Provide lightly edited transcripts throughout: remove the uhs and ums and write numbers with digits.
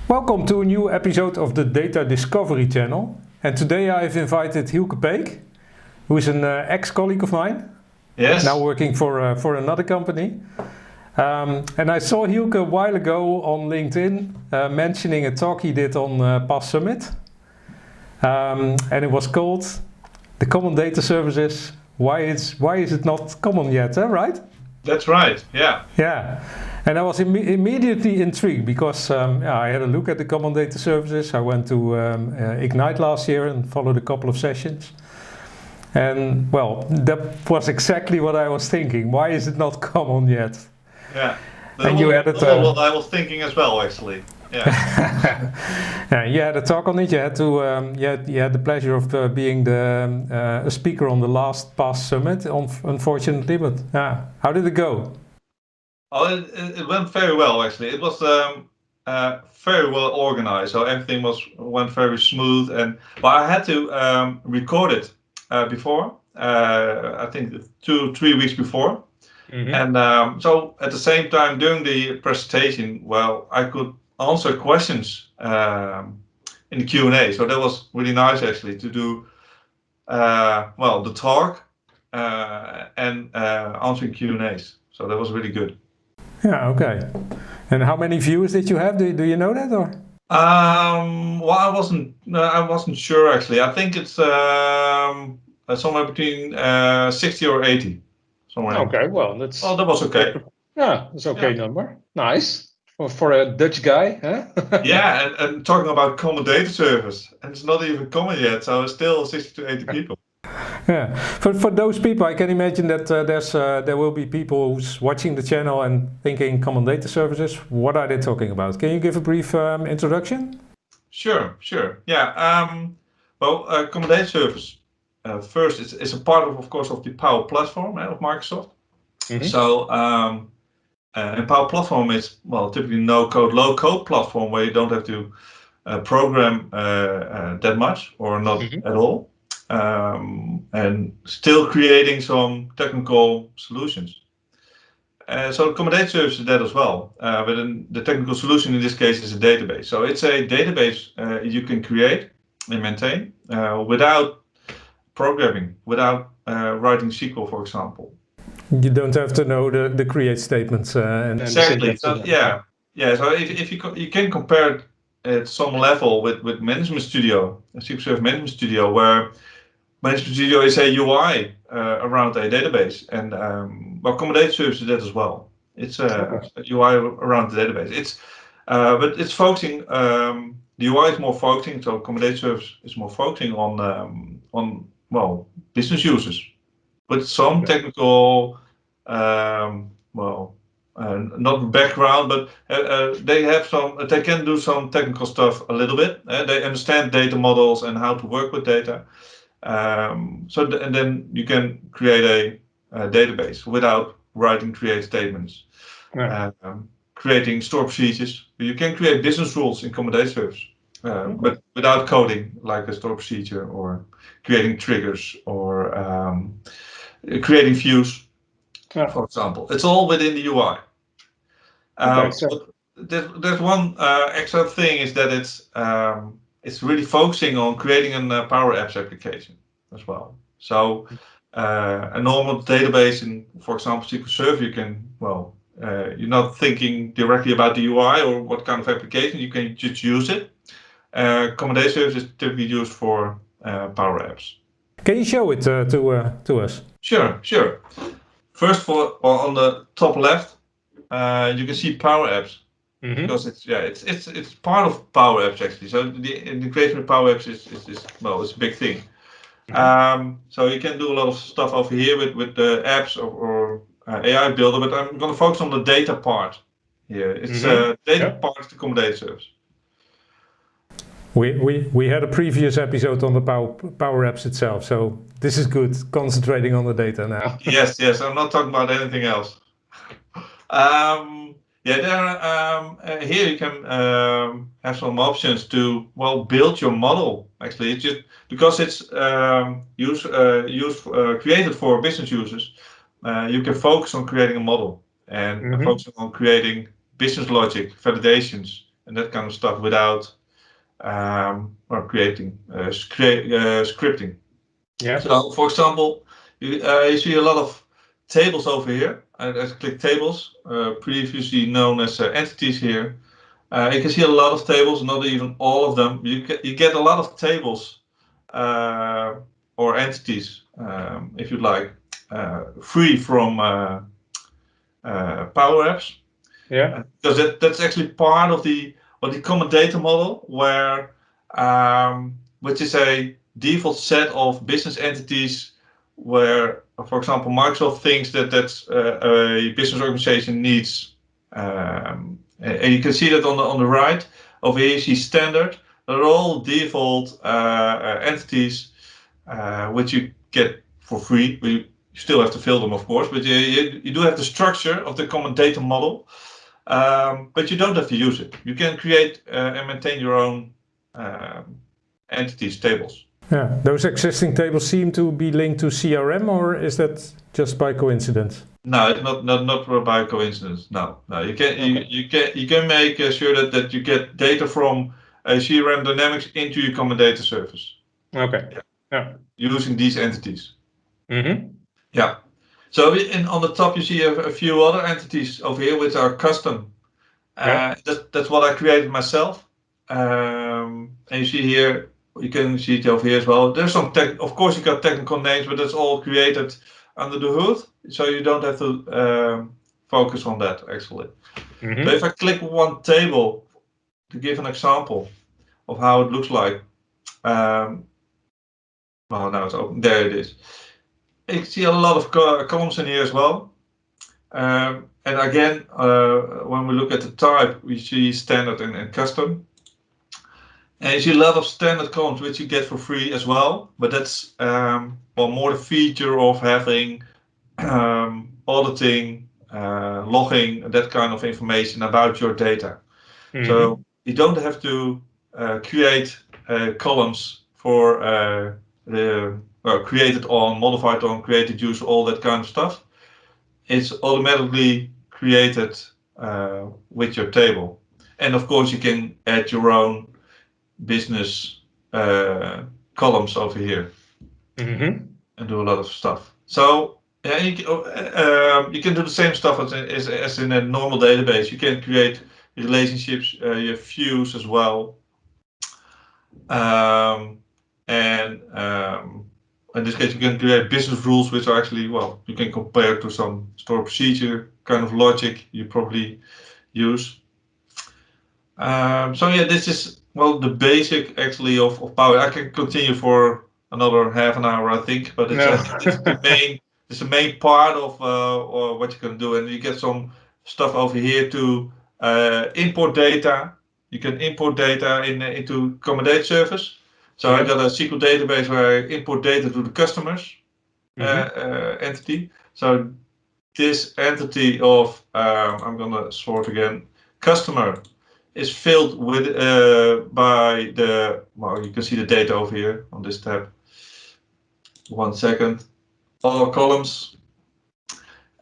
Welcome to a new episode of the Data Discovery channel. And today I've invited Hylke Peek, who is an ex-colleague of mine. Yes. Now working for another company. And I saw Hylke a while ago on LinkedIn mentioning a talk he did on PaaS Summit. And it was called The Common Data Services. Why is it not common yet, right? That's right, yeah. Yeah, and I was immediately intrigued because I had a look at the Common Data Services. I went to Ignite last year and followed a couple of sessions. And well, that was exactly what I was thinking. Why is it not common yet? Yeah, and you added what I was thinking as well, actually. Yeah. Yeah, you had a talk on it. You had to. You had the pleasure of being a speaker on the last PaaS Summit. Unfortunately, but how did it go? Oh, it went very well, actually. It was very well organized, so everything went very smooth. But I had to record it before. I think 2-3 weeks before. Mm-hmm. And so at the same time during the presentation, well, I could answer questions in the Q&A. So that was really nice, actually, to do the talk and answering Q&As. So that was really good. Yeah, okay. And how many viewers did you have? Do you know that, or? Well, I wasn't sure, actually. I think it's somewhere between 60 or 80. Somewhere. Okay, well, that's... Oh, that was okay. Yeah, that's okay number. Nice. For a Dutch guy, huh? Yeah, and talking about common data service, and it's not even common yet, so it's still 60 to 80 people. Yeah, for those people, I can imagine that there will be people who's watching the channel and thinking common data services. What are they talking about? Can you give a brief introduction? Sure. Yeah. Common data service. First, it's a part of course, of the Power Platform of Microsoft. Mm-hmm. So. And Power Platform is, typically no-code, low-code platform where you don't have to program that much or not at all, and still creating some technical solutions. So Common Data Service is that as well, but then the technical solution in this case is a database. So it's a database you can create and maintain without programming, without writing SQL, for example. You don't have to know the create statements. Exactly. So yeah. So if you can compare it at some level with Management Studio, SQL Server Management Studio, where Management Studio is a UI around a database, and Common Data Service is that as well. It's a UI around the database. But it's focusing. The UI is more focusing, so Common Data Service is more focusing on business users. With some technical, not background, but they can do some technical stuff a little bit. They understand data models and how to work with data. And then you can create a database without writing create statements, creating store procedures. You can create business rules in Common Data Service, but without coding, like a store procedure or creating triggers or creating views, for example. It's all within the UI. There's one extra thing is that it's really focusing on creating a Power Apps application as well. So a normal database in, for example, SQL Server, you can, you're not thinking directly about the UI or what kind of application, you can just use it. Common Data Service is typically used for Power Apps. Can you show it to us? Sure. First, on the top left, you can see Power Apps, because it's part of Power Apps actually. So the integration with Power Apps is it's a big thing. So you can do a lot of stuff over here with the apps or AI Builder, but I'm going to focus on the data part here. It's data part of the Common Data Service. We had a previous episode on the Power Apps itself, so this is good, concentrating on the data now. Yes, I'm not talking about anything else. Here you can have some options to build your model. Actually, it's just because it's created for business users. You can focus on creating a model and focusing on creating business logic, validations, and that kind of stuff without creating scripting. Yeah. So, for example, you see a lot of tables over here. I click tables, previously known as entities here. You can see a lot of tables, not even all of them. You get a lot of tables or entities, if you like, free from Power Apps. Yeah. Because that's actually part of the common data model, where which is a default set of business entities, where, for example, Microsoft thinks that a business organization needs. And you can see that on the right over here. You see standard. They're all default entities which you get for free. You still have to fill them, of course, but you do have the structure of the common data model. But you don't have to use it. You can create and maintain your own entities, tables. Yeah, those existing tables seem to be linked to CRM, or is that just by coincidence? No, it's not by coincidence. No. You can make sure that you get data from CRM Dynamics into your common data service. Okay. Yeah. Using these entities. Mm-hmm. Yeah. So on the top you see a few other entities over here which are custom. That's what I created myself. And you see here, you can see it over here as well. There's some of course you got technical names, but that's all created under the hood, so you don't have to focus on that actually. Mm-hmm. So if I click one table to give an example of how it looks like, well, now it's open. There it is. You see a lot of columns in here as well. And again, when we look at the type, we see standard and custom. And you see a lot of standard columns which you get for free as well, but that's more the feature of having auditing, logging, that kind of information about your data. Mm-hmm. So you don't have to create columns for created on, modified on, created use, all that kind of stuff. It's automatically created with your table. And of course you can add your own business columns over here. Mm-hmm. And do a lot of stuff. So yeah, you can do the same stuff as in a normal database. You can create relationships, you have views as well. In this case, you can create business rules, which are actually, well, you can compare to some store procedure kind of logic you probably use. So yeah, this is, well, the basic actually of Power. I can continue for another half an hour, I think, but it's the main part of what you can do, and you get some stuff over here to import data. You can import data into Common Data Service. So I got a SQL database where I import data to the customers entity. So this entity of I'm gonna sort again, customer is filled with by the, well, you can see the data over here on this tab. 1 second. All columns.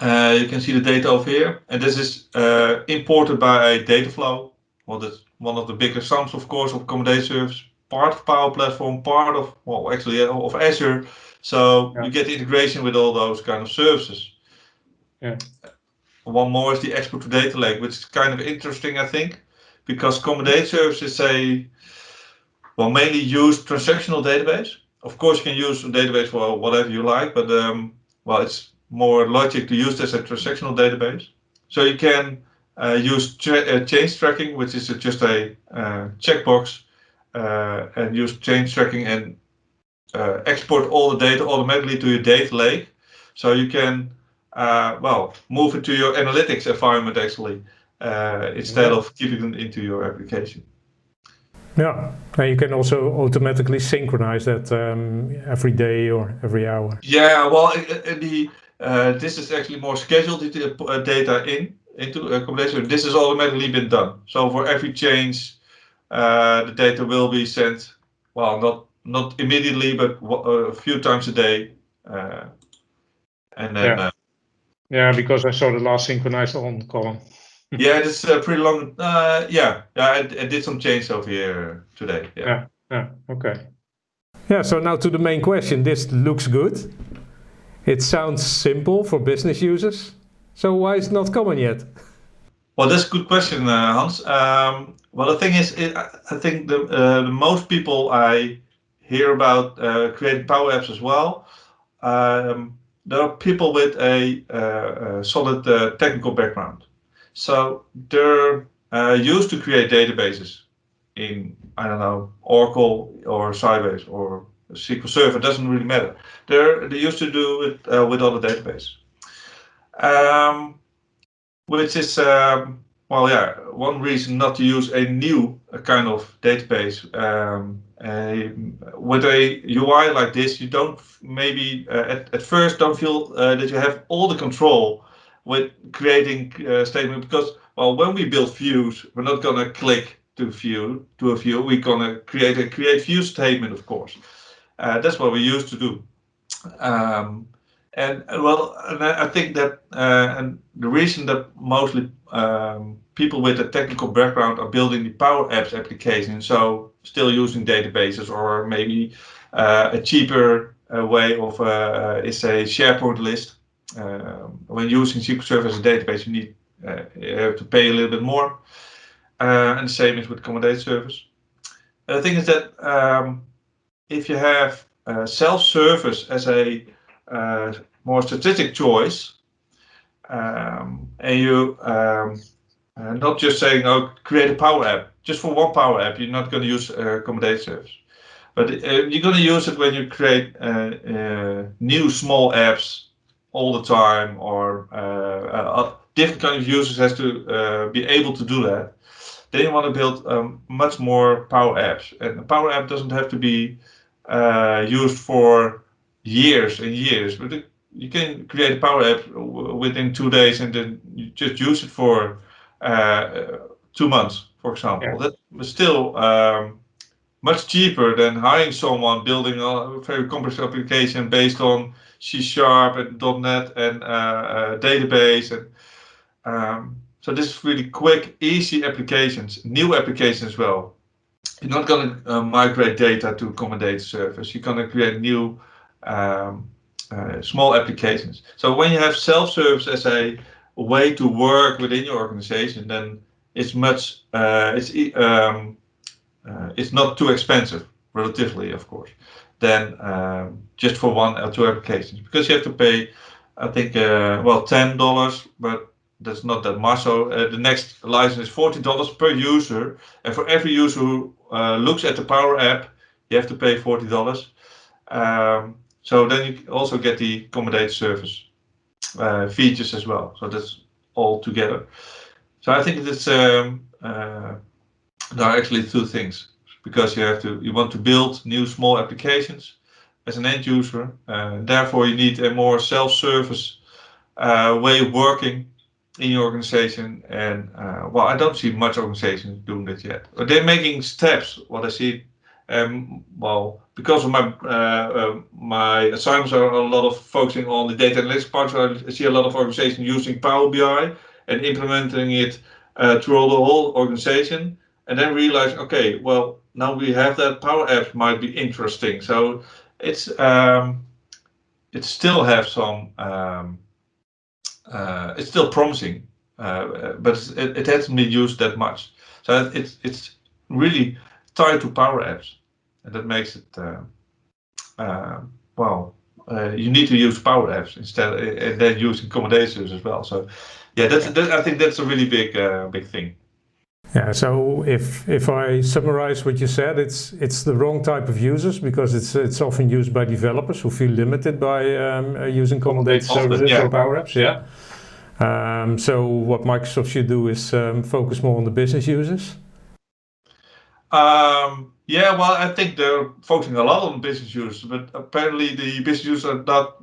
You can see the data over here, and this is imported by a data flow. Well, that's one of the bigger sums, of course, of Common Data Service, part of Power Platform, part of, well, actually of Azure. So you get integration with all those kind of services. Yeah. One more is the export to data lake, which is kind of interesting, I think, because Common Data Service is mainly used transactional database. Of course, you can use a database for whatever you like, but it's more logic to use this as a transactional database. So you can use change tracking, which is just a checkbox, and use change tracking and export all the data automatically to your data lake. So you can move it to your analytics environment actually, instead of keeping it into your application. Yeah, and you can also automatically synchronize that every day or every hour. Yeah, well, this is actually more scheduled data into accommodation. This has automatically been done. So for every change, the data will be sent. Well, not immediately, but a few times a day, and then. Yeah, because I saw the last synchronized on column. Yeah, it's pretty long. I did some change over here today. Yeah. Okay. Yeah, so now to the main question. This looks good. It sounds simple for business users. So why is it not common yet? Well, that's a good question, Hans. Well, the thing is, I think the most people I hear about creating Power Apps as well. There are people with a solid technical background. So they're used to create databases in, I don't know, Oracle or Sybase or SQL Server, doesn't really matter. They used to do it with other databases. Which is, one reason not to use a new kind of database. With a UI like this, you don't maybe at first don't feel that you have all the control with creating statement, because when we build views, we're not gonna click to a view. We're gonna create a create view statement, of course. That's what we used to do. And I think that and the reason that mostly people with a technical background are building the Power Apps application, so still using databases, or maybe a cheaper way of is a SharePoint list. When using SQL Server as a database, you have to pay a little bit more, and the same is with common data service. The thing is that if you have self-service as a more strategic choice, and you not just saying, "Oh, create a Power App." Just for one Power App, you're not going to use common data service, but you're going to use it when you create new small apps all the time, or different kind of users has to be able to do that. Then you want to build much more Power Apps, and a Power App doesn't have to be used for years and years, but you can create a Power App within 2 days, and then you just use it for 2 months, for example. Yeah. That was still much cheaper than hiring someone building a very complex application based on C# and .NET and database. And so this is really quick, easy applications, new applications as well. You're not going to migrate data to common data service. You're going to create new small applications. So when you have self-service as a way to work within your organization, then it's much it's not too expensive, relatively, of course, than just for one or two applications, because you have to pay, I think, $10, but that's not that much. So the next license is $40 per user, and for every user who looks at the Power App, you have to pay $40. So then you also get the common data service features as well. So that's all together. So I think that's there are actually two things, because you want to build new small applications as an end user. Therefore, you need a more self-service way of working in your organization. And I don't see much organizations doing that yet. But they're making steps. What I see, because of my assignments are a lot of focusing on the data analytics part, so I see a lot of organizations using Power BI and implementing it through the whole organization, and then realize, okay, well, now we have that, Power Apps might be interesting. So it's it still have some it's still promising, but it hasn't been used that much. So it's really tied to Power Apps, and that makes it you need to use Power Apps instead, and then using common data services as well. So yeah, I think that's a really big thing. Yeah, so if I summarize what you said, it's the wrong type of users, because it's often used by developers who feel limited by using common data services or Power Apps. Yeah. So what Microsoft should do is focus more on the business users. I think they're focusing a lot on business users, but apparently the business users are not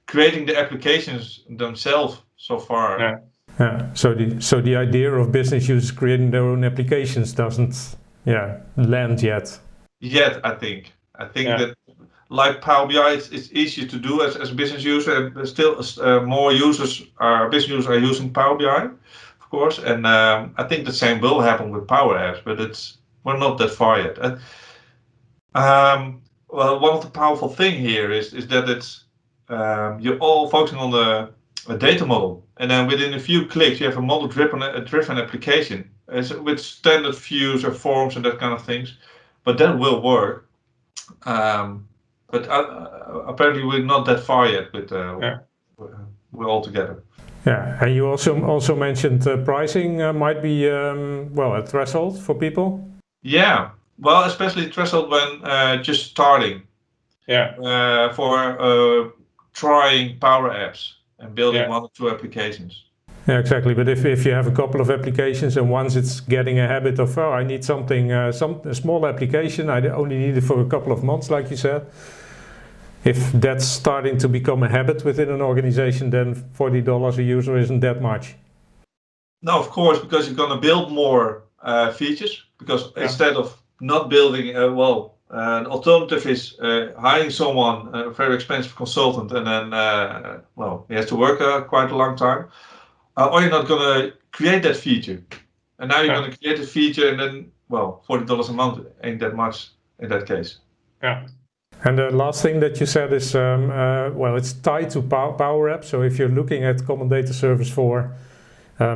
creating the applications themselves so far. Yeah. Yeah. So the idea of business users creating their own applications doesn't land yet. I think that, like Power BI, it's easier to do as a business user, and still more business users are using Power BI. of course, and I think the same will happen with Power Apps, but we're not that far yet. Well, one of the powerful thing here is that you're all focusing on a data model, and then within a few clicks you have a model-driven application with standard views or forms and that kind of things. But that will work. But apparently we're not that far yet with we're all together. Yeah, and you also mentioned pricing might be a threshold for people. Yeah, well, especially threshold when just starting. Yeah. For trying Power Apps and building 1 or 2 applications. Yeah, exactly. But if you have a couple of applications and once it's getting a habit of, I need something, a small application, I only need it for a couple of months, like you said. If that's starting to become a habit within an organization, then $40 a user isn't that much. No, of course, because you're going to build more features. Because instead of not building, an alternative is hiring someone, a very expensive consultant, and then he has to work quite a long time. Or you're not going to create that feature, and now you're going to create a feature, and then $40 a month ain't that much in that case. Yeah. And the last thing that you said is, it's tied to Power Apps. So if you're looking at Common Data Service 4,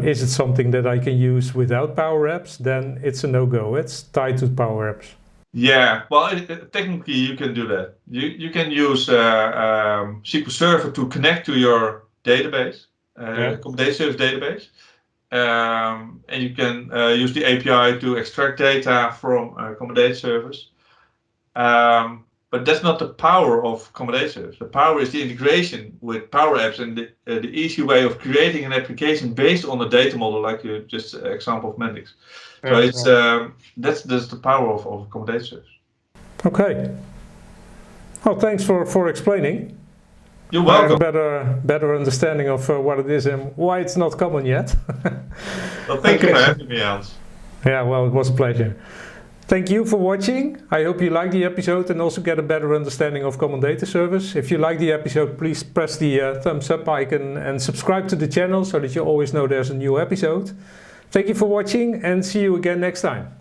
is it something that I can use without Power Apps? Then it's a no-go. It's tied to Power Apps. Yeah, well, technically you can do that. You can use SQL Server to connect to your database, Common Data Service database, and you can use the API to extract data from Common Data Service. But that's not the power of Common Data Service. The power is the integration with Power Apps and the easy way of creating an application based on a data model, like you just example of Mendix. So it's that's the power of Common Data Service. Okay. Well, thanks for explaining. You're welcome. I have a better understanding of what it is and why it's not common yet. Well, thank you for having me, Hans. Yeah, well, it was a pleasure. Thank you for watching. I hope you liked the episode and also get a better understanding of Common Data Service. If you like the episode, please press the thumbs up icon and subscribe to the channel so that you always know there's a new episode. Thank you for watching and see you again next time.